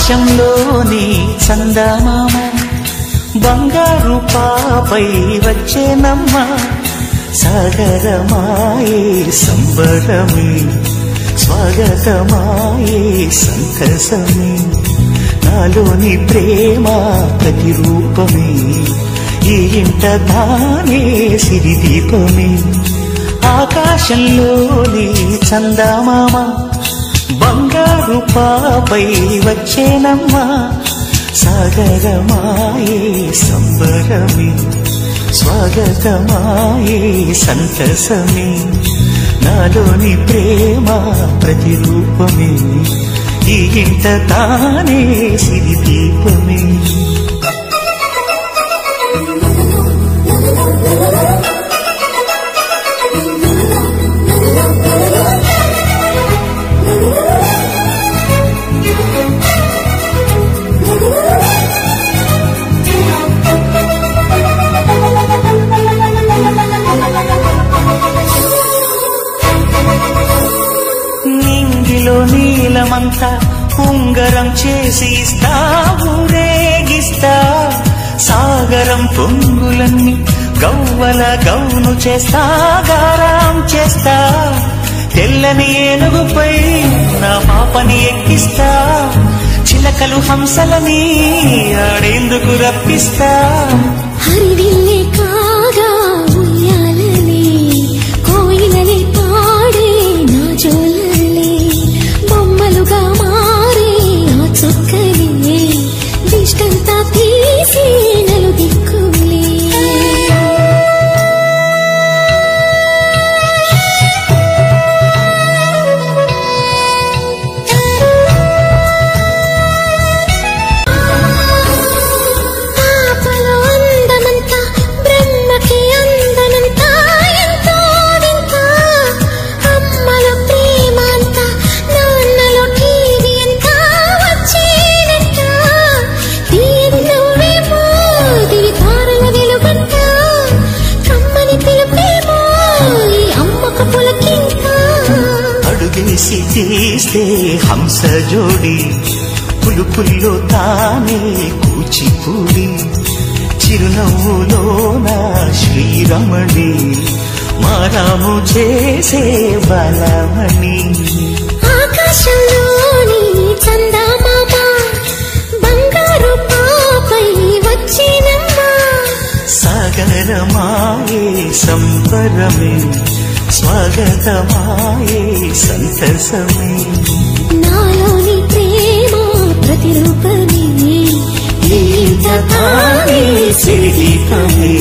ఆకాశంలోని చందమామ బంగారు పాపై వచ్చేనమ్మ సాగరమాయే సంబరమే స్వాగతమాయే సంతసమే నాలోని ప్రేమ ప్రతిరూపమే ఈ ఇంట తానే సిరిదీపమే ఆకాశంలోని చందమామ బంగారు పాపై వచ్చేనమ్మా సాగరమాయే సంబరమే స్వాగతమాయే సంతసమే నాలోని ప్రేమ ప్రతిరూపమే ఈ ఇంట తానే సిరిదీపమే నీలమంతా ఉంగరం చేసి ఇస్తా ఊరేగిస్తా సాగరం పొంగులన్నీ గవ్వల గౌను చేస్తా గారం చేస్తా తెల్లని ఏనుగుపై నా పాపని ఎక్కిస్తా చిలకలు హంసలని ఆడేందుకు రప్పిస్తా హరివిల్లే కాగా ఉయ్యాలనే కోయిలనే పాడే నా జోలలే బొమ్మలుగా మారే ఆ చుక్కలే దిష్టంతా తీసి నలు దిక్కులే అడుగేసి తీస్తే హంస జోడి పులుపుల్లో తానే కూచిపూడి చిరునవ్వులో నా శ్రీరమణి మారాము చేసే బలమణి ఆకాశంలోని చందమామ బంగారు పాపై వచ్చినమ్మా సాగరమాయే సంబరమే స్వాగతమాయే సంతసమే నాలోని ప్రేమ ప్రతిరూపమే ఈ ఇంట తానే సిరిదీపమే